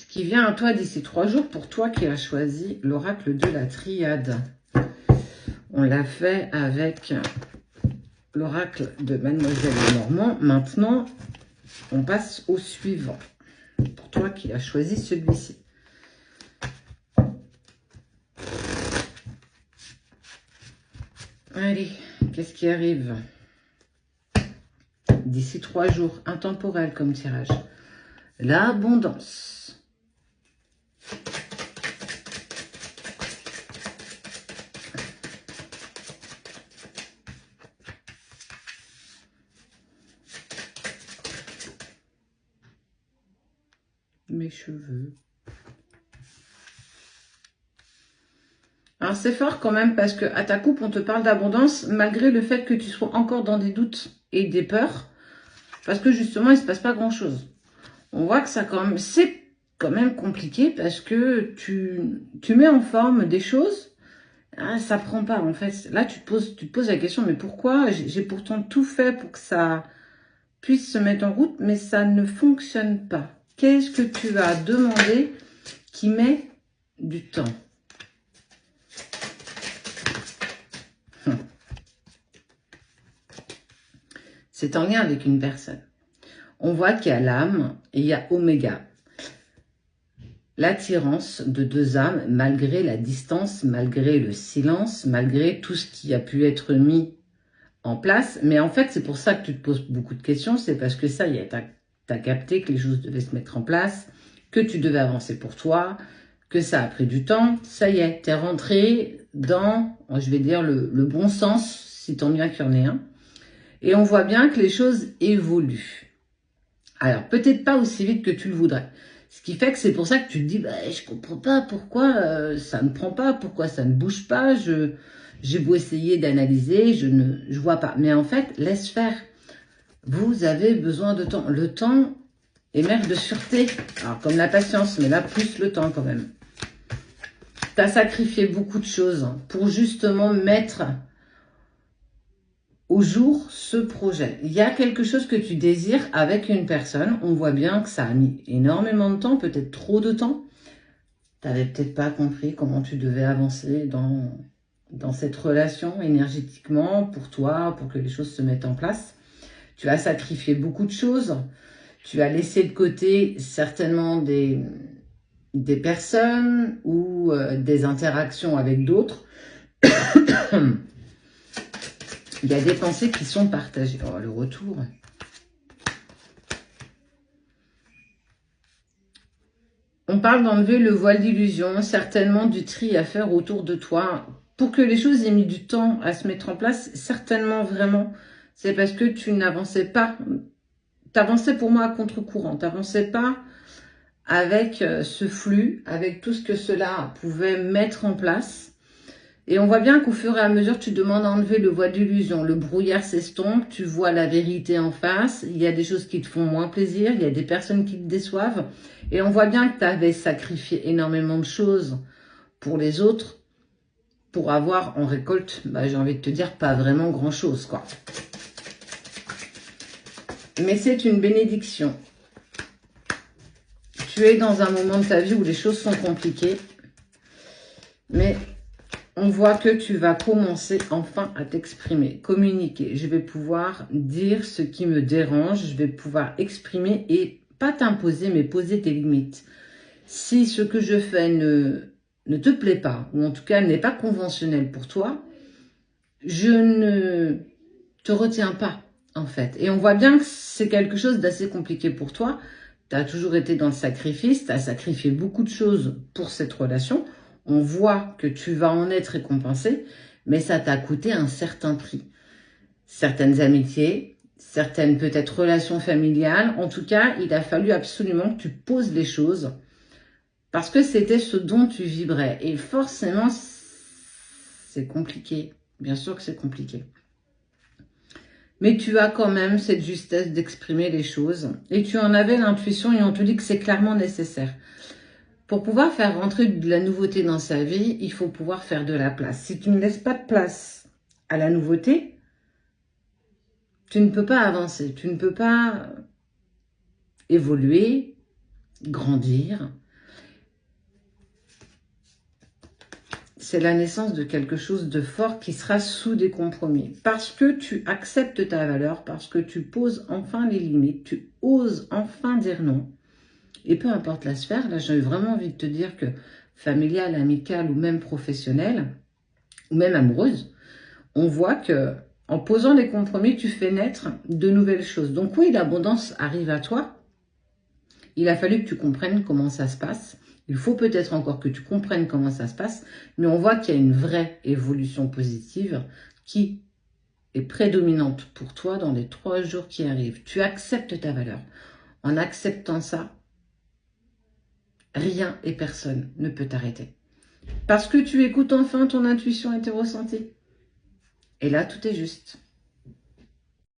qui vient à toi d'ici 3 jours pour toi qui as choisi l'oracle de la triade. On l'a fait avec l'oracle de Mademoiselle Lenormand. Maintenant, on passe au suivant. Pour toi qui as choisi celui-ci. Allez, qu'est-ce qui arrive d'ici 3 jours? Intemporel comme tirage. L'abondance. Mes cheveux. Alors c'est fort quand même parce que à ta coupe on te parle d'abondance malgré le fait que tu sois encore dans des doutes et des peurs parce que justement il se passe pas grand chose. On voit que ça quand même c'est quand même compliqué parce que tu mets en forme des choses, ah, ça prend pas en fait. Là tu te poses la question mais pourquoi j'ai pourtant tout fait pour que ça puisse se mettre en route mais ça ne fonctionne pas. Qu'est-ce que tu as demandé qui met du temps? C'est en lien avec une personne. On voit qu'il y a l'âme et il y a Oméga. L'attirance de deux âmes, malgré la distance, malgré le silence, malgré tout ce qui a pu être mis en place. Mais en fait, c'est pour ça que tu te poses beaucoup de questions. C'est parce que ça y est, tu as capté que les choses devaient se mettre en place, que tu devais avancer pour toi, que ça a pris du temps. Ça y est, tu es rentré dans, je vais dire, le bon sens, si tant bien qu'il y en ait un. Et on voit bien que les choses évoluent. Alors, peut-être pas aussi vite que tu le voudrais. Ce qui fait que c'est pour ça que tu te dis, bah, je comprends pas pourquoi ça ne prend pas, pourquoi ça ne bouge pas. J'ai beau essayer d'analyser, je vois pas. Mais en fait, laisse faire. Vous avez besoin de temps. Le temps est mère de sûreté. Alors, comme la patience, mais là, plus le temps quand même. Tu as sacrifié beaucoup de choses pour justement mettre au jour ce projet. Il y a quelque chose que tu désires avec une personne. On voit bien que ça a mis énormément de temps, peut-être trop de temps. Tu n'avais peut-être pas compris comment tu devais avancer dans cette relation énergétiquement pour toi, pour que les choses se mettent en place. Tu as sacrifié beaucoup de choses. Tu as laissé de côté certainement des personnes ou des interactions avec d'autres. Il y a des pensées qui sont partagées. Oh, le retour. On parle d'enlever le voile d'illusion, certainement du tri à faire autour de toi. Pour que les choses aient mis du temps à se mettre en place, certainement vraiment, c'est parce que tu n'avançais pas. Tu avançais pour moi à contre-courant. Tu n'avançais pas avec ce flux, avec tout ce que cela pouvait mettre en place. Et on voit bien qu'au fur et à mesure, tu demandes à enlever le voile d'illusion. Le brouillard s'estompe, tu vois la vérité en face. Il y a des choses qui te font moins plaisir, il y a des personnes qui te déçoivent. Et on voit bien que tu avais sacrifié énormément de choses pour les autres, pour avoir en récolte, bah, j'ai envie de te dire, pas vraiment grand-chose, quoi. Mais c'est une bénédiction. Tu es dans un moment de ta vie où les choses sont compliquées, mais on voit que tu vas commencer enfin à t'exprimer, communiquer. Je vais pouvoir dire ce qui me dérange, je vais pouvoir exprimer et pas t'imposer, mais poser tes limites. Si ce que je fais ne te plaît pas, ou en tout cas n'est pas conventionnel pour toi, je ne te retiens pas, en fait. Et on voit bien que c'est quelque chose d'assez compliqué pour toi. Tu as toujours été dans le sacrifice, tu as sacrifié beaucoup de choses pour cette relation. On voit que tu vas en être récompensé, mais ça t'a coûté un certain prix. Certaines amitiés, certaines peut-être relations familiales. En tout cas, il a fallu absolument que tu poses les choses parce que c'était ce dont tu vibrais. Et forcément, c'est compliqué. Bien sûr que c'est compliqué. Mais tu as quand même cette justesse d'exprimer les choses. Et tu en avais l'intuition et on te dit que c'est clairement nécessaire. Pour pouvoir faire rentrer de la nouveauté dans sa vie, il faut pouvoir faire de la place. Si tu ne laisses pas de place à la nouveauté, tu ne peux pas avancer, tu ne peux pas évoluer, grandir. c'est la naissance de quelque chose de fort qui sera sous des compromis. Parce que tu acceptes ta valeur, parce que tu poses enfin les limites, tu oses enfin dire non. Et peu importe la sphère, là j'ai vraiment envie de te dire que familiale, amicale ou même professionnelle, ou même amoureuse, on voit que en posant les compromis, tu fais naître de nouvelles choses. Donc oui, l'abondance arrive à toi. Il a fallu que tu comprennes comment ça se passe. Il faut peut-être encore que tu comprennes comment ça se passe, mais on voit qu'il y a une vraie évolution positive qui est prédominante pour toi dans les 3 jours qui arrivent. Tu acceptes ta valeur. En acceptant ça, rien et personne ne peut t'arrêter. Parce que tu écoutes enfin ton intuition et tes ressentis. Et là, tout est juste.